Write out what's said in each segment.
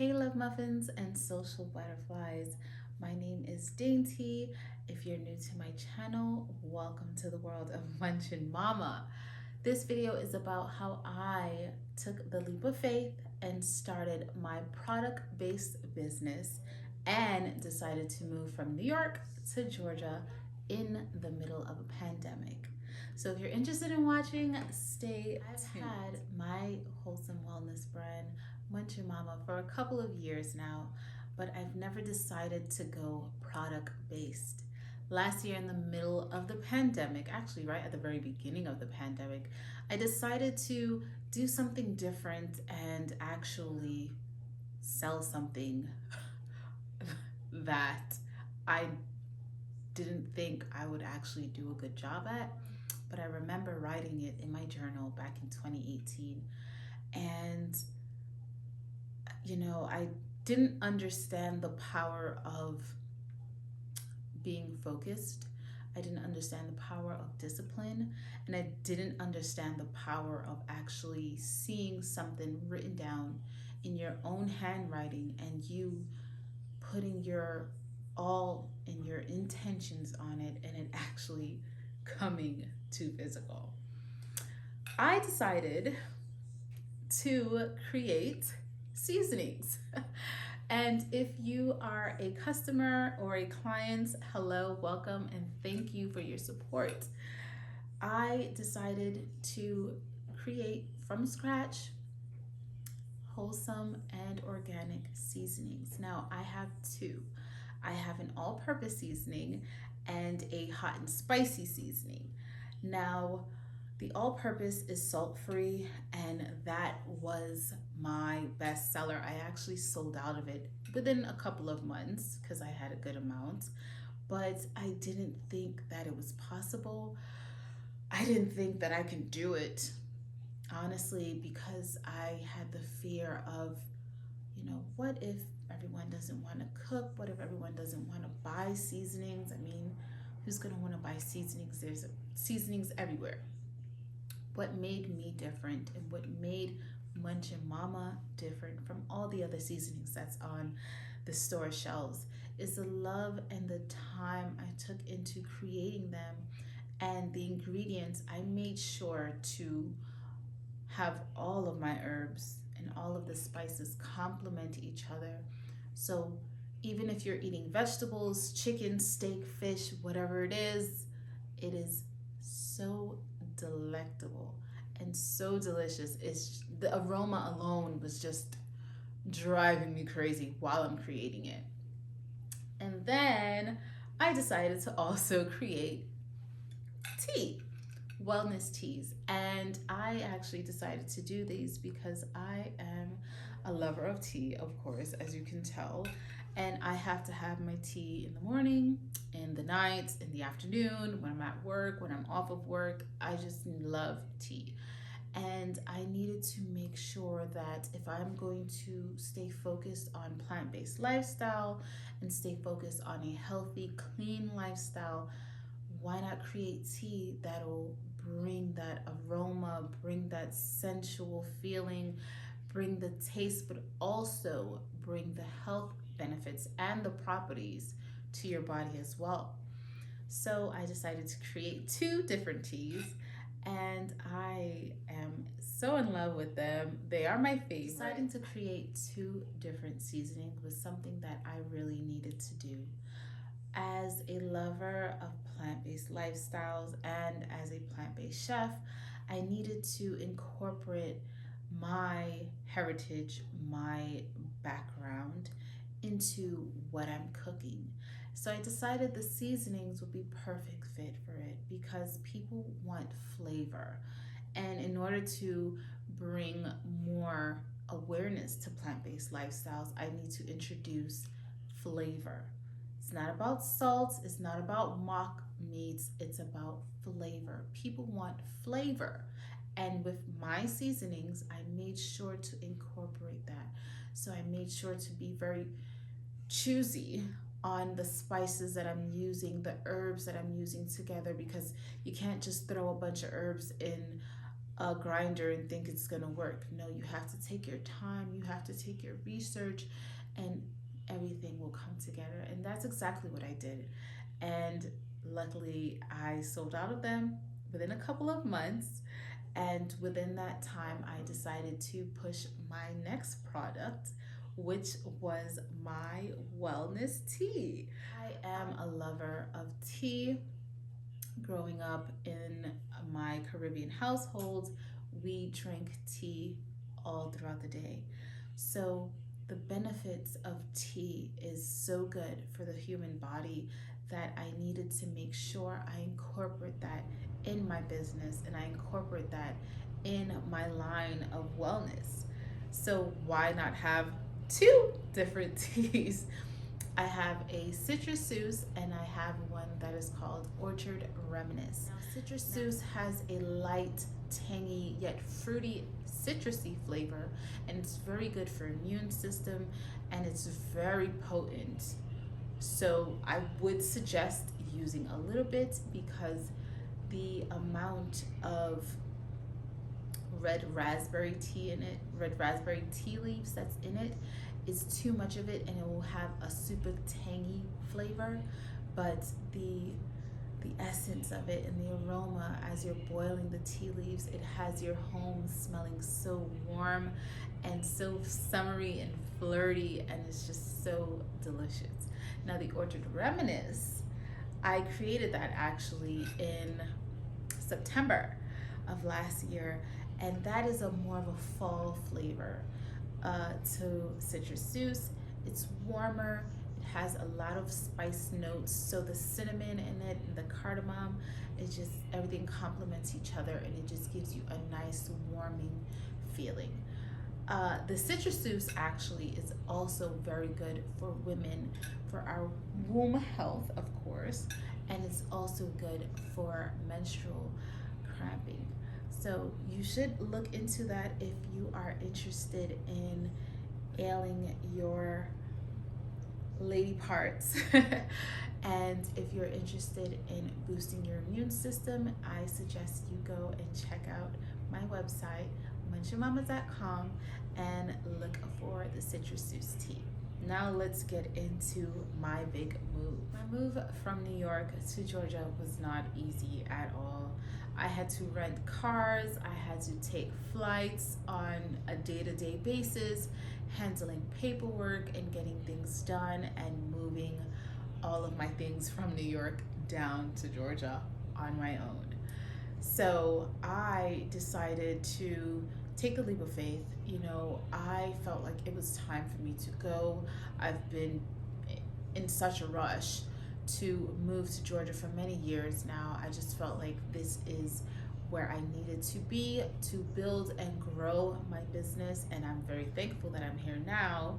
Hey, Love Muffins and Social Butterflies. My name is Dainty. If you're new to my channel, welcome to the world of MunchinMumma. This video is about how I took the leap of faith and started my product-based business and decided to move from New York to Georgia in the middle of a pandemic. So if you're interested in watching, stay tuned. I've had my wholesome wellness brand MunchinMumma for a couple of years now, but I've never decided to go product-based. Last year in the middle of the pandemic, actually right at the very beginning of the pandemic, I decided to do something different and actually sell something that I didn't think I would actually do a good job at, but I remember writing it in my journal back in 2018. And I didn't understand the power of being focused. I didn't understand the power of discipline, and I didn't understand the power of actually seeing something written down in your own handwriting and you putting your all and your intentions on it and it actually coming to physical. I decided to create seasonings. And if you are a customer or a client, hello, welcome, and thank you for your support. I decided to create from scratch wholesome and organic seasonings. Now I have two. I have an all-purpose seasoning and a hot and spicy seasoning. Now, the all-purpose is salt-free, and that was my best seller. I actually sold out of it within a couple of months because I had a good amount, but I didn't think that it was possible. I didn't think that I could do it, honestly, because I had the fear of, what if everyone doesn't want to cook? What if everyone doesn't want to buy seasonings? I mean, who's going to want to buy seasonings? There's seasonings everywhere. What made me different and what made MunchinMumma different from all the other seasonings that's on the store shelves is the love and the time I took into creating them, and the ingredients. I made sure to have all of my herbs and all of the spices complement each other. So even if you're eating vegetables, chicken, steak, fish, whatever it is so delectable and so delicious. It's the aroma alone was just driving me crazy while I'm creating it. And then I decided to also create tea, wellness teas. And I actually decided to do these because I am a lover of tea, of course, as you can tell. And I have to have my tea in the morning, in the night, in the afternoon, when I'm at work, when I'm off of work. I just love tea. And I needed to make sure that if I'm going to stay focused on plant-based lifestyle and stay focused on a healthy, clean lifestyle, why not create tea that'll bring that aroma, bring that sensual feeling, bring the taste, but also bring the health benefits and the properties to your body as well. So I decided to create two different teas, and I am so in love with them. They are my favorite. Deciding to create two different seasonings was something that I really needed to do. As a lover of plant-based lifestyles and as a plant-based chef, I needed to incorporate my heritage, my background into what I'm cooking. So I decided the seasonings would be perfect fit for it because people want flavor. And in order to bring more awareness to plant-based lifestyles, I need to introduce flavor. It's not about salt, it's not about mock meats, it's about flavor. People want flavor. And with my seasonings, I made sure to incorporate that. So I made sure to be very choosy on the spices that I'm using, the herbs that I'm using together, because you can't just throw a bunch of herbs in a grinder and think it's going to work. No, you have to take your time, you have to take your research, and everything will come together. And that's exactly what I did. And luckily, I sold out of them within a couple of months. And within that time, I decided to push my next product, which was my wellness tea. I am a lover of tea. Growing up in my Caribbean household, we drank tea all throughout the day. So, the benefits of tea is so good for the human body that I needed to make sure I incorporate that in my business and I incorporate that in my line of wellness. So, why not have two different teas? I have a citrus and I have one that is called Orchard Reminisce. Now, citrus has a light, tangy, yet fruity, citrusy flavor, and it's very good for immune system, and it's very potent. So I would suggest using a little bit because the amount of red raspberry tea leaves that's in it is too much of it, and it will have a super tangy flavor. But the essence of it and the aroma as you're boiling the tea leaves, it has your home smelling so warm and so summery and flirty, and it's just so delicious. Now, the Orchard Reminisce, I created that actually in September of last year, and that is a more of a fall flavor to citrus. It's warmer. It has a lot of spice notes, so the cinnamon in it and the cardamom, it just everything complements each other, and it just gives you a nice warming feeling. The citrus actually is also very good for women for our womb health, of course, and it's also good for menstrual cramping. So you should look into that if you are interested in ailing your lady parts. And if you're interested in boosting your immune system, I suggest you go and check out my website, MunchinMumma.com, and look for the citrus tea. Now let's get into my big move. My move from New York to Georgia was not easy at all. I had to rent cars, I had to take flights on a day-to-day basis, handling paperwork and getting things done, and moving all of my things from New York down to Georgia on my own. So I decided to take a leap of faith. I felt like it was time for me to go. I've been in such a rush to move to Georgia for many years now. I just felt like this is where I needed to be to build and grow my business, and I'm very thankful that I'm here now.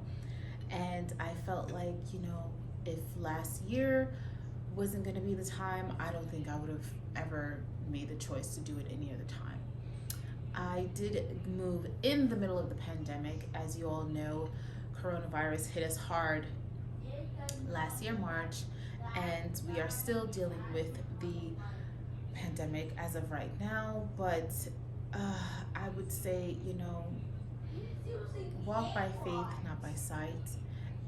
And I felt like, if last year wasn't going to be the time, I don't think I would have ever made the choice to do it any other time. I did move in the middle of the pandemic. As you all know, coronavirus hit us hard last year, March, and we are still dealing with the pandemic as of right now. But I would say, walk by faith, not by sight.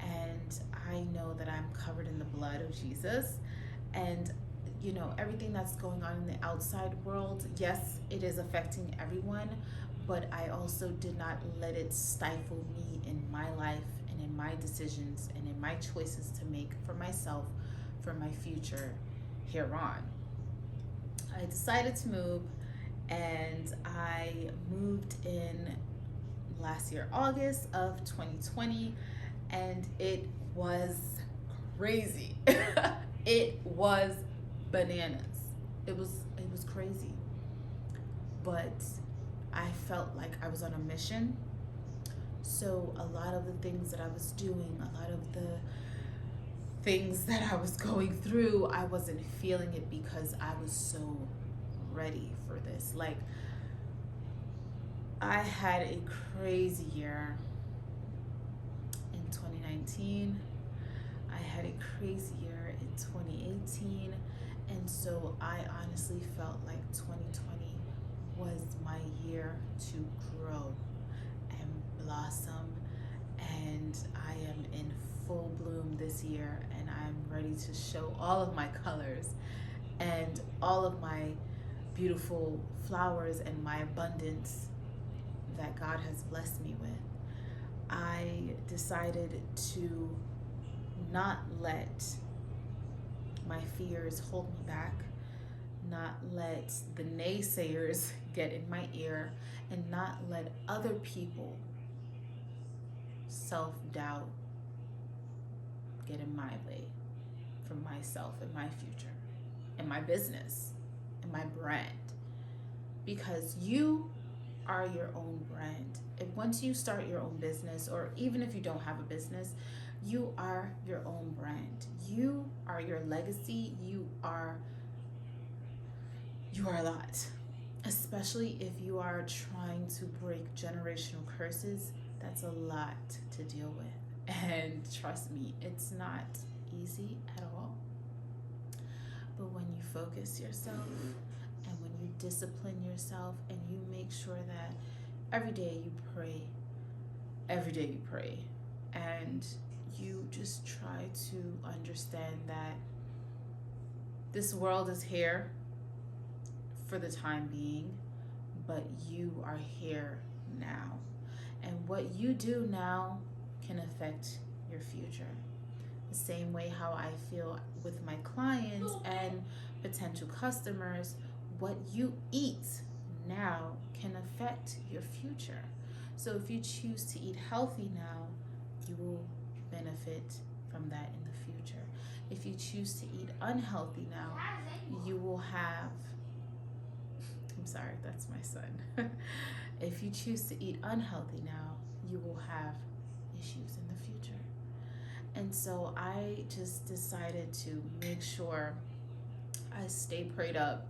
And I know that I'm covered in the blood of Jesus. And everything that's going on in the outside world, yes, it is affecting everyone, but I also did not let it stifle me in my life and in my decisions and in my choices to make for myself, for my future here on. I decided to move, and I moved in last year, August of 2020, and it was crazy. It was bananas. It was crazy. But I felt like I was on a mission. So a lot of the things that I was doing, a lot of the things that I was going through, I wasn't feeling it because I was so ready for this. Like, I had a crazy year in 2019. I had a crazy year in 2018. And so I honestly felt like 2020 was my year to grow and blossom, and I am in full bloom this year, and I'm ready to show all of my colors and all of my beautiful flowers and my abundance that God has blessed me with. I decided to not let my fears hold me back, not let the naysayers get in my ear, and not let other people self-doubt get in my way from myself and my future and my business and my brand. Because you are your own brand. And once you start your own business, or even if you don't have a business, you are your own brand. You are your legacy. You are a lot. Especially if you are trying to break generational curses, that's a lot to deal with. And trust me, it's not easy at all. But when you focus yourself and when you discipline yourself and you make sure that every day you pray, and you just try to understand that this world is here for the time being, but you are here now. And what you do now can affect your future. The same way how I feel with my clients and potential customers, what you eat now can affect your future. So if you choose to eat healthy now, you will benefit from that in the future. If you choose to eat unhealthy now, you will have, I'm sorry, that's my son. If you choose to eat unhealthy now, you will have issues in the future. And so I just decided to make sure I stay prayed up.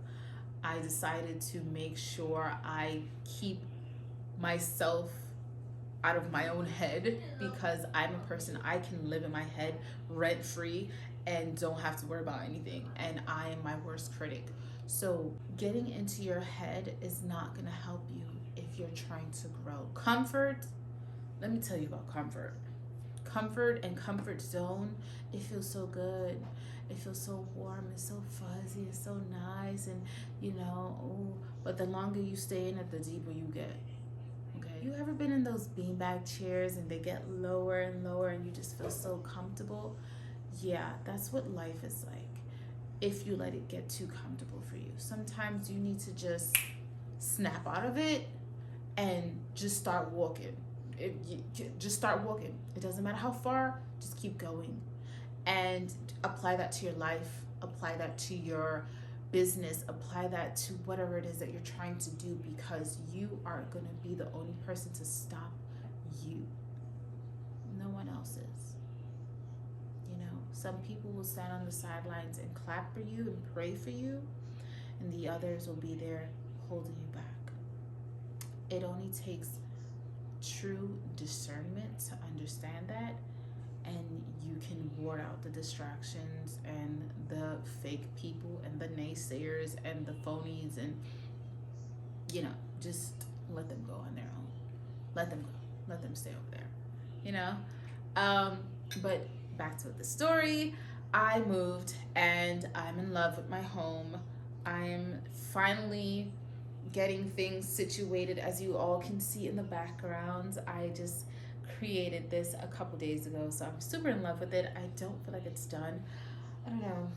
I decided to make sure I keep myself out of my own head, because I'm a person, I can live in my head rent free and don't have to worry about anything. And I am my worst critic. So getting into your head is not going to help you if you're trying to grow. Comfort, let me tell you about comfort. Comfort and comfort zone, it feels so good. It feels so warm, it's so fuzzy, it's so nice, and ooh, but the longer you stay in it, the deeper you get. Okay. You ever been in those beanbag chairs and they get lower and lower and you just feel so comfortable? Yeah, that's what life is like if you let it get too comfortable for you. Sometimes you need to just snap out of it and just start walking. Just start walking. It doesn't matter how far, just keep going. And apply that to your life, apply that to your business, apply that to whatever it is that you're trying to do, because you are going to be the only person to stop you. No one else is. Some people will stand on the sidelines and clap for you and pray for you, and the others will be there holding you back. It only takes true discernment to understand that, and you can ward out the distractions and the fake people and the naysayers and the phonies, and just let them go on their own. Let them go. Let them stay over there. But back to the story. I moved and I'm in love with my home. I'm finally getting things situated, as you all can see in the background. I just created this a couple days ago, so I'm super in love with it. I don't feel like it's done. I don't know.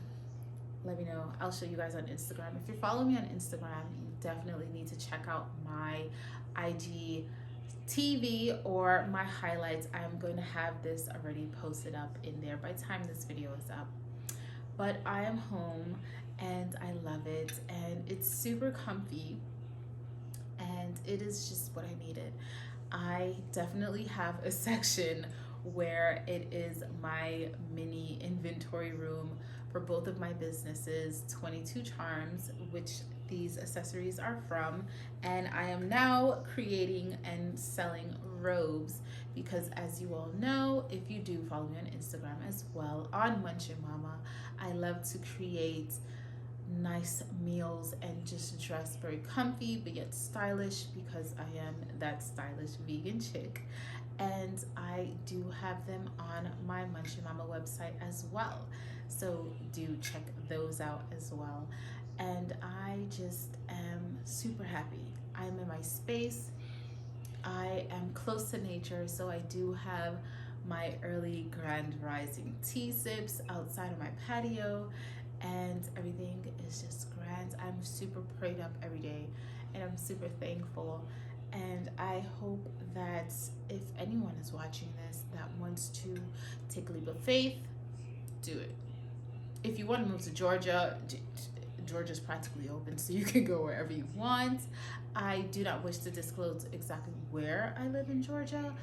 Let me know. I'll show you guys on Instagram. If you're following me on Instagram, you definitely need to check out my IG TV or my highlights. I'm going to have this already posted up in there by the time this video is up. But I am home and I love it, and it's super comfy, and it is just what I needed. I definitely have a section where it is my mini inventory room for both of my businesses, 22 Charms, which these accessories are from, and I am now creating and selling robes, because as you all know, if you do follow me on Instagram as well, on MunchinMumma, I love to create nice meals and just dress very comfy but yet stylish, because I am that stylish vegan chick. And I do have them on my MunchinMumma website as well. So do check those out as well. And I just am super happy. I'm in my space. I am close to nature, so I do have my early grand rising tea sips outside of my patio, and everything is just grand. I'm super prayed up every day, and I'm super thankful. And I hope that if anyone is watching this that wants to take a leap of faith, do it. If you want to move to Georgia, Georgia's practically open, so you can go wherever you want. I do not wish to disclose exactly where I live in Georgia,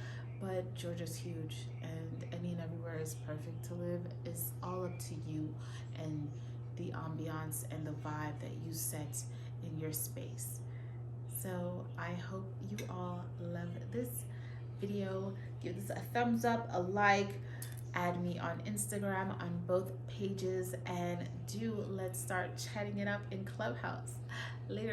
but Georgia's huge, and any and everywhere is perfect to live. It's all up to you and the ambiance and the vibe that you set in your space. So I hope you all love this video. Give this a thumbs up, a like, add me on Instagram on both pages, and let's start chatting it up in Clubhouse. Later.